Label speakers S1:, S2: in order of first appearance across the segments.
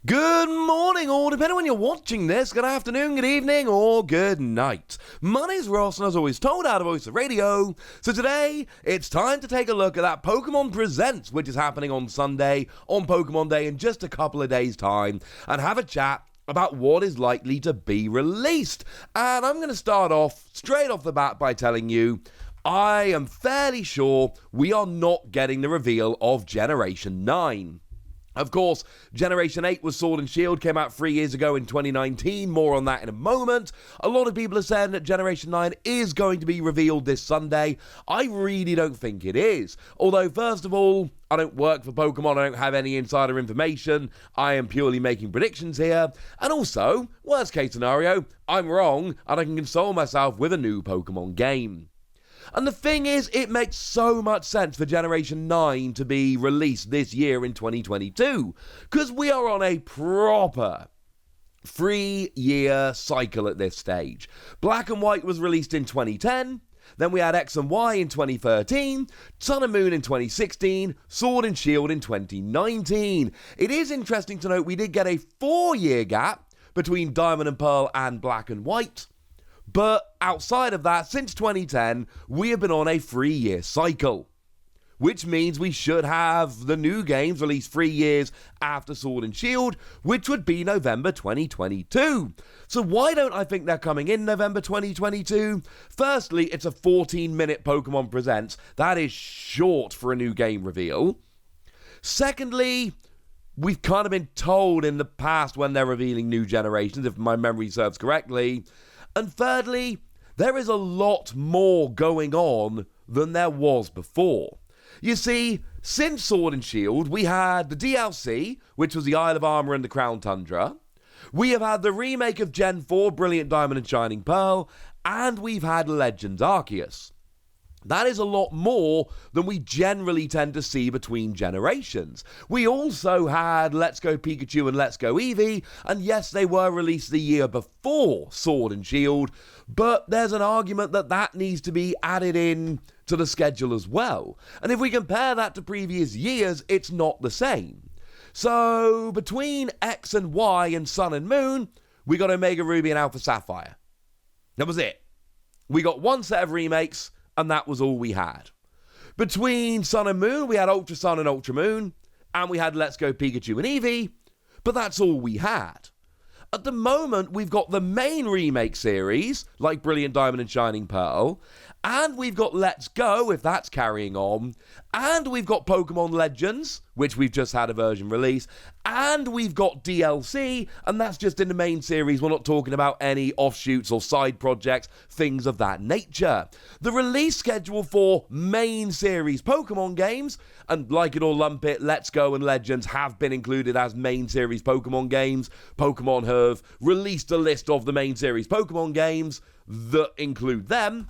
S1: Good morning, or depending on when you're watching this, good afternoon, good evening, or good night. My name's Ross, and as always told out of Voice of Radio, so today, it's time to take a look at that Pokémon Presents, which is happening on Sunday, on Pokémon Day in just a couple of days' time, and have a chat about what is likely to be released. And I'm going to start off, straight off the bat, by telling you, I am fairly sure we are not getting the reveal of Generation 9. Of course, Generation 8 was Sword and Shield, came out 3 years ago in 2019, more on that in a moment. A lot of people are saying that Generation 9 is going to be revealed this Sunday. I really don't think it is. Although, first of all, I don't work for Pokemon, I don't have any insider information, I am purely making predictions here. And also, worst case scenario, I'm wrong, and I can console myself with a new Pokemon game. And the thing is, it makes so much sense for Generation 9 to be released this year in 2022, because we are on a proper 3-year cycle at this stage. Black and White was released in 2010, then we had X and Y in 2013, Sun and Moon in 2016, Sword and Shield in 2019. It is interesting to note we did get a 4-year gap between Diamond and Pearl and Black and White. But outside of that, since 2010, we have been on a 3-year cycle, which means we should have the new games released 3 years after Sword and Shield, which would be November 2022. So why don't I think they're coming in November 2022? Firstly, it's a 14-minute Pokemon Presents. That is short for a new game reveal. Secondly, we've kind of been told in the past when they're revealing new generations, if my memory serves correctly. And thirdly, there is a lot more going on than there was before. You see, since Sword and Shield, we had the DLC, which was the Isle of Armor and the Crown Tundra. We have had the remake of Gen 4, Brilliant Diamond and Shining Pearl, and we've had Legends Arceus. That is a lot more than we generally tend to see between generations. We also had Let's Go Pikachu and Let's Go Eevee, and yes, they were released the year before Sword and Shield, but there's an argument that that needs to be added in to the schedule as well. And if we compare that to previous years, it's not the same. So, between X and Y and Sun and Moon, we got Omega Ruby and Alpha Sapphire. That was it. We got one set of remakes, and that was all we had. Between Sun and Moon, we had Ultra Sun and Ultra Moon, and we had Let's Go Pikachu and Eevee, but that's all we had. At the moment, we've got the main remake series, like Brilliant Diamond and Shining Pearl, and we've got Let's Go, if that's carrying on, and we've got Pokemon Legends, which we've just had a version release, and we've got DLC, and that's just in the main series. We're not talking about any offshoots or side projects, things of that nature. The release schedule for main series Pokemon games, and like it or lump it, Let's Go and Legends have been included as main series Pokemon games. Pokemon have released a list of the main series Pokemon games that include them.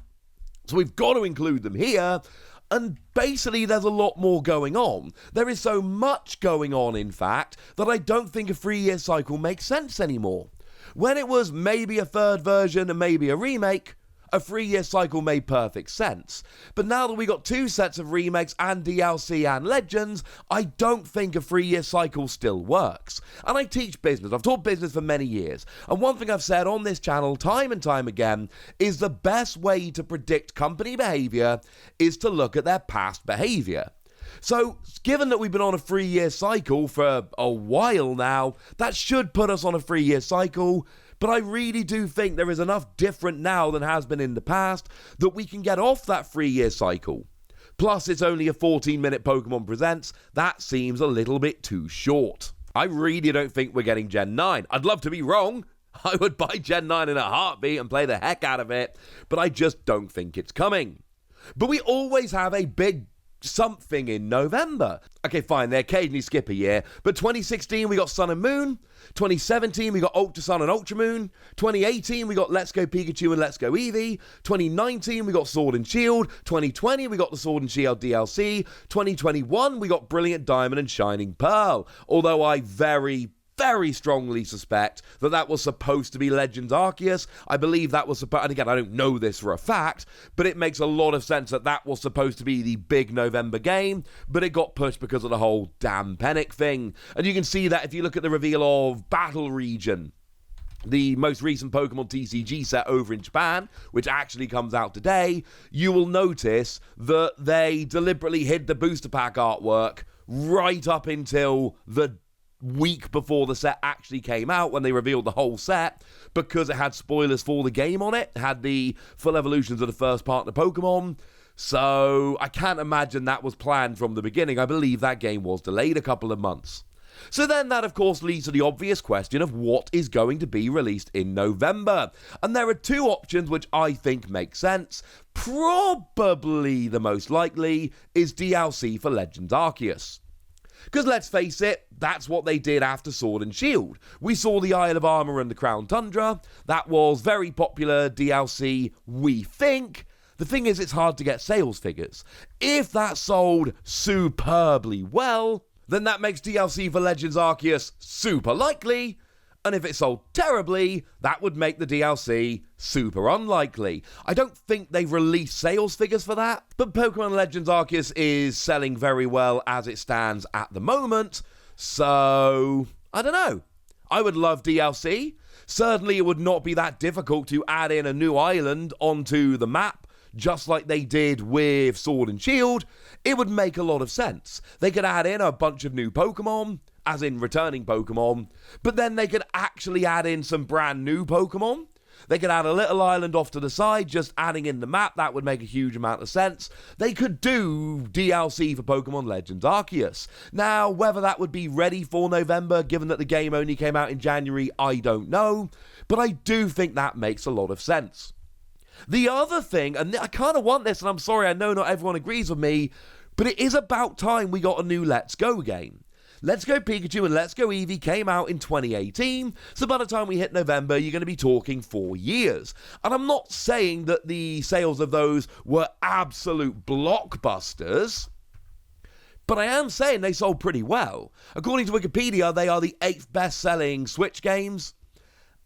S1: So we've got to include them here, and basically there's a lot more going on. There is so much going on, in fact, that I don't think a 3-year cycle makes sense anymore. When it was maybe a third version and maybe a remake, a 3-year cycle made perfect sense. But now that we got 2 sets of remakes and DLC and Legends, I don't think a 3-year cycle still works. And I teach business. I've taught business for many years. And one thing I've said on this channel time and time again is the best way to predict company behavior is to look at their past behavior. So, given that we've been on a 3-year cycle for a while now, that should put us on a 3-year cycle. But I really do think there is enough different now than has been in the past that we can get off that 3-year cycle. Plus, it's only a 14-minute Pokemon Presents. That seems a little bit too short. I really don't think we're getting Gen 9. I'd love to be wrong. I would buy Gen 9 in a heartbeat and play the heck out of it. But I just don't think it's coming. But we always have a big something in November. Okay, fine, they occasionally skip a year, but 2016 we got Sun and Moon, 2017 we got Ultra Sun and Ultra Moon, 2018 we got Let's Go Pikachu and Let's Go Eevee, 2019 we got Sword and Shield, 2020 we got the Sword and Shield DLC, 2021 we got Brilliant Diamond and Shining Pearl, although I very very strongly suspect that that was supposed to be Legends Arceus. I believe that was supposed, and again, I don't know this for a fact, but it makes a lot of sense that that was supposed to be the big November game, but it got pushed because of the whole damn Pennick thing. And you can see that if you look at the reveal of Battle Region, the most recent Pokemon TCG set over in Japan, which actually comes out today, you will notice that they deliberately hid the booster pack artwork right up until the week before the set actually came out, when they revealed the whole set, because it had spoilers for the game on it. It had the full evolutions of the first partner Pokemon. So I can't imagine that was planned from the beginning. I believe that game was delayed a couple of months. So then that, of course, leads to the obvious question of what is going to be released in November. And there are two options which I think make sense. Probably the most likely is DLC for Legends Arceus. Because let's face it, that's what they did after Sword and Shield. We saw the Isle of Armor and the Crown Tundra. That was very popular DLC, we think. The thing is, it's hard to get sales figures. If that sold superbly well, then that makes DLC for Legends Arceus super likely, and if it sold terribly, that would make the DLC super unlikely. I don't think they've released sales figures for that, but Pokemon Legends Arceus is selling very well as it stands at the moment, so I don't know. I would love DLC. Certainly it would not be that difficult to add in a new island onto the map, just like they did with Sword and Shield. It would make a lot of sense. They could add in a bunch of new Pokemon, as in returning Pokemon, but then they could actually add in some brand new Pokemon. They could add a little island off to the side, just adding in the map. That would make a huge amount of sense. They could do DLC for Pokemon Legends Arceus. Now, whether that would be ready for November, given that the game only came out in January, I don't know, but I do think that makes a lot of sense. The other thing, and I kind of want this, and I'm sorry, I know not everyone agrees with me, but it is about time we got a new Let's Go game. Let's Go Pikachu and Let's Go Eevee came out in 2018, so by the time we hit November, you're going to be talking 4 years. And I'm not saying that the sales of those were absolute blockbusters, but I am saying they sold pretty well. According to Wikipedia, they are the 8th best-selling Switch games.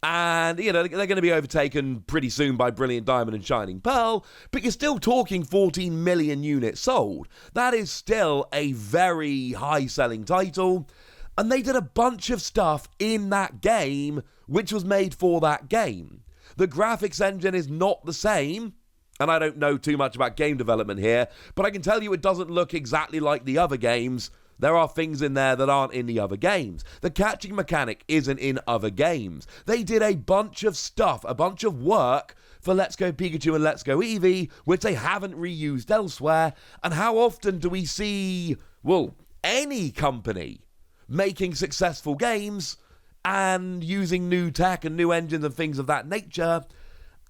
S1: And, you know, they're going to be overtaken pretty soon by Brilliant Diamond and Shining Pearl, but you're still talking 14 million units sold. That is still a very high-selling title, and they did a bunch of stuff in that game which was made for that game. The graphics engine is not the same, and I don't know too much about game development here, but I can tell you it doesn't look exactly like the other games. There are things in there that aren't in the other games. The catching mechanic isn't in other games. They did a bunch of stuff, a bunch of work for Let's Go Pikachu and Let's Go Eevee, which they haven't reused elsewhere. And how often do we see, well, any company making successful games and using new tech and new engines and things of that nature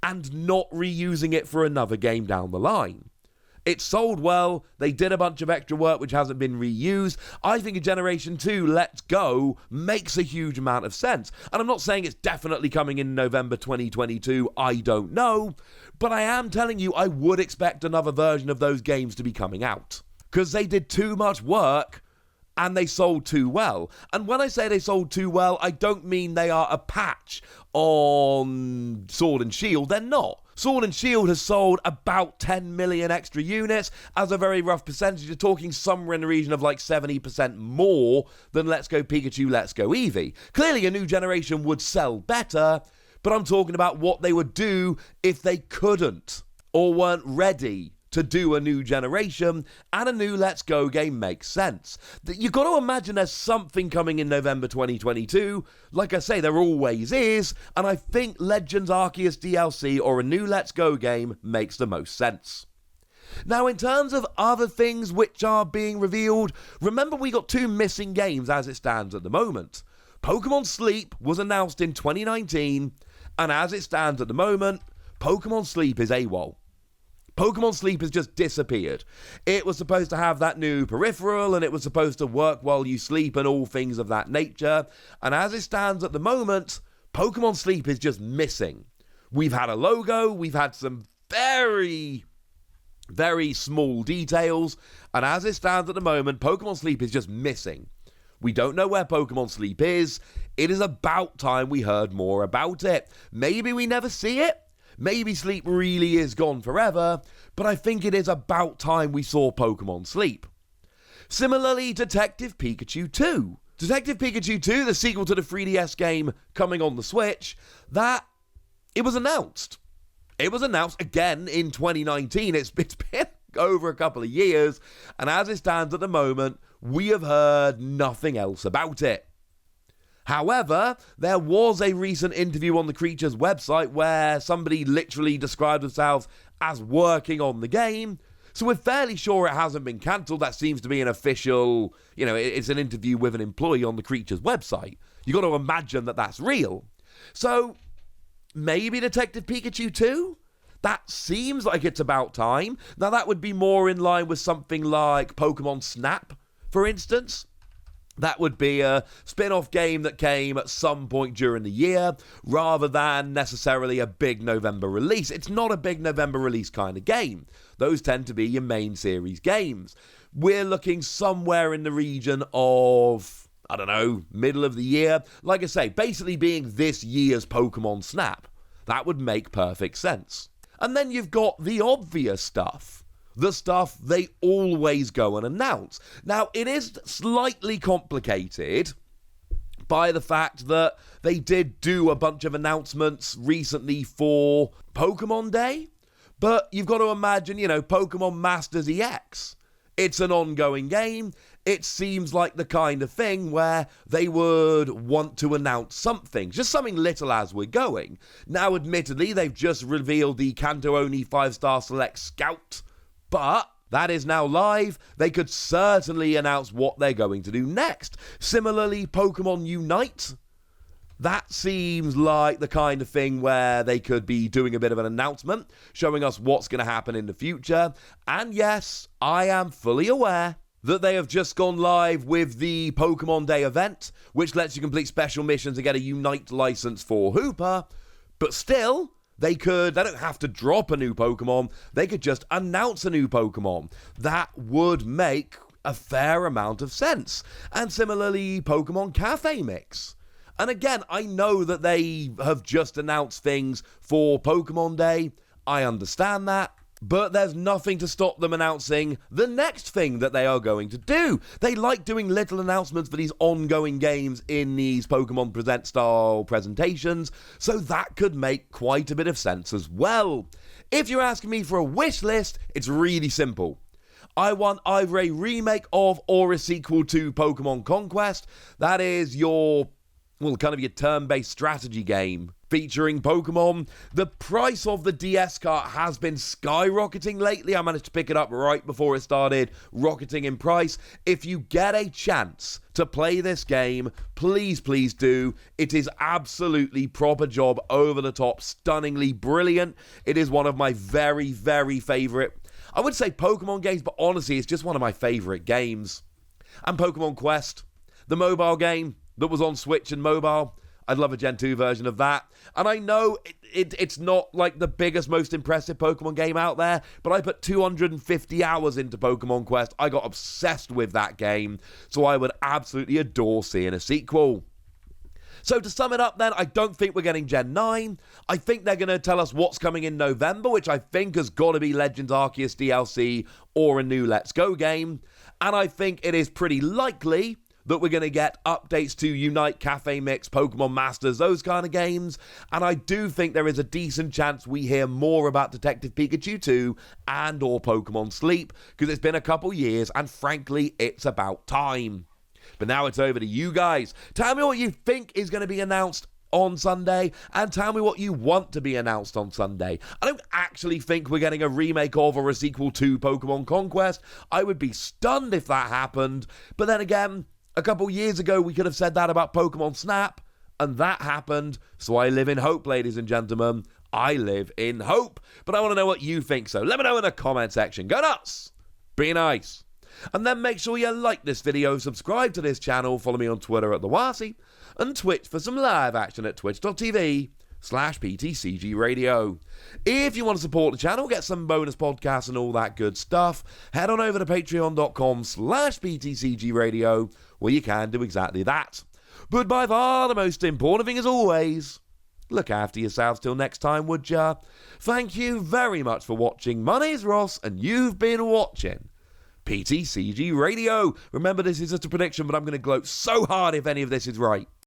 S1: and not reusing it for another game down the line? It sold well, they did a bunch of extra work which hasn't been reused. I think a Generation 2 Let's Go makes a huge amount of sense. And I'm not saying it's definitely coming in November 2022, I don't know. But I am telling you, I would expect another version of those games to be coming out. Because they did too much work and they sold too well. And when I say they sold too well, I don't mean they are a patch on Sword and Shield. They're not. Sword and Shield has sold about 10 million extra units. As a very rough percentage, you're talking somewhere in the region of like 70% more than Let's Go Pikachu, Let's Go Eevee. Clearly, a new generation would sell better, but I'm talking about what they would do if they couldn't or weren't ready to do a new generation, and a new Let's Go game makes sense. You've got to imagine there's something coming in November 2022. Like I say, there always is, and I think Legends Arceus DLC or a new Let's Go game makes the most sense. Now, in terms of other things which are being revealed, remember we got 2 missing games as it stands at the moment. Pokemon Sleep was announced in 2019, and as it stands at the moment, Pokemon Sleep is AWOL. Pokemon Sleep has just disappeared. It was supposed to have that new peripheral, and it was supposed to work while you sleep and all things of that nature. And as it stands at the moment, Pokemon Sleep is just missing. We've had a logo, we've had some very, very small details, and as it stands at the moment, Pokemon Sleep is just missing. We don't know where Pokemon Sleep is. It is about time we heard more about it. Maybe we never see it. Maybe Sleep really is gone forever. But I think it is about time we saw Pokemon Sleep. Similarly, Detective Pikachu 2. Detective Pikachu 2, the sequel to the 3DS game coming on the Switch, it was announced. It was announced again in 2019. It's been over a couple of years, and as it stands at the moment, we have heard nothing else about it. However, there was a recent interview on the Creatures website where somebody literally described themselves as working on the game, so we're fairly sure it hasn't been cancelled. That seems to be an official, it's an interview with an employee on the Creatures website. You got to imagine that that's real. So, maybe Detective Pikachu 2? That seems like it's about time. Now, that would be more in line with something like Pokemon Snap, for instance. That would be a spin-off game that came at some point during the year, rather than necessarily a big November release. It's not a big November release kind of game. Those tend to be your main series games. We're looking somewhere in the region of, middle of the year. Like I say, basically being this year's Pokemon Snap. That would make perfect sense. And then you've got the obvious stuff. The stuff they always go and announce. Now, it is slightly complicated by the fact that they did do a bunch of announcements recently for Pokemon Day, but you've got to imagine, Pokemon Masters EX. It's an ongoing game. It seems like the kind of thing where they would want to announce something, just something little as we're going. Now, admittedly, they've just revealed the Kanto Oni 5-star Select Scout, but that is now live. They could certainly announce what they're going to do next. Similarly, Pokemon Unite. That seems like the kind of thing where they could be doing a bit of an announcement, showing us what's going to happen in the future. And yes, I am fully aware that they have just gone live with the Pokemon Day event, which lets you complete special missions and get a Unite license for Hooper. But still, they don't have to drop a new Pokemon, they could just announce a new Pokemon. That would make a fair amount of sense. And similarly, Pokemon Cafe Mix. And again, I know that they have just announced things for Pokemon Day, I understand that, but there's nothing to stop them announcing the next thing that they are going to do. They like doing little announcements for these ongoing games in these Pokemon Present style presentations, so that could make quite a bit of sense as well. If you're asking me for a wish list, it's really simple. I want either a remake of or a sequel to Pokemon Conquest. That is your turn-based strategy game featuring Pokemon. The price of the DS cart has been skyrocketing lately. I managed to pick it up right before it started rocketing in price. If you get a chance to play this game, please do. It is absolutely proper job, over the top, stunningly brilliant. It is one of my very, very favorite, I would say Pokemon games, but honestly, it's just one of my favorite games. And Pokemon Quest, the mobile game that was on Switch and mobile. I'd love a Gen 2 version of that. And I know it's not like the biggest, most impressive Pokemon game out there, but I put 250 hours into Pokemon Quest. I got obsessed with that game, so I would absolutely adore seeing a sequel. So to sum it up then, I don't think we're getting Gen 9. I think they're going to tell us what's coming in November, which I think has got to be Legends Arceus DLC or a new Let's Go game. And I think it is pretty likely that we're going to get updates to Unite, Cafe Mix, Pokemon Masters, those kind of games. And I do think there is a decent chance we hear more about Detective Pikachu 2 and or Pokemon Sleep, because it's been a couple years and frankly, it's about time. But now it's over to you guys. Tell me what you think is going to be announced on Sunday, and tell me what you want to be announced on Sunday. I don't actually think we're getting a remake of or a sequel to Pokemon Conquest. I would be stunned if that happened. But then again, a couple years ago, we could have said that about Pokemon Snap, and that happened. So I live in hope, ladies and gentlemen. I live in hope. But I want to know what you think, so let me know in the comment section. Go nuts! Be nice. And then make sure you like this video, subscribe to this channel, follow me on Twitter at TheWasi, and Twitch for some live action at twitch.tv/PTCG Radio. If you want to support the channel, get some bonus podcasts and all that good stuff, head on over to patreon.com/PTCG Radio, well, you can do exactly that. But by far the most important thing as always, look after yourselves till next time, would ya? Thank you very much for watching. My name's Ross, and you've been watching PTCG Radio. Remember, this is just a prediction, but I'm going to gloat so hard if any of this is right.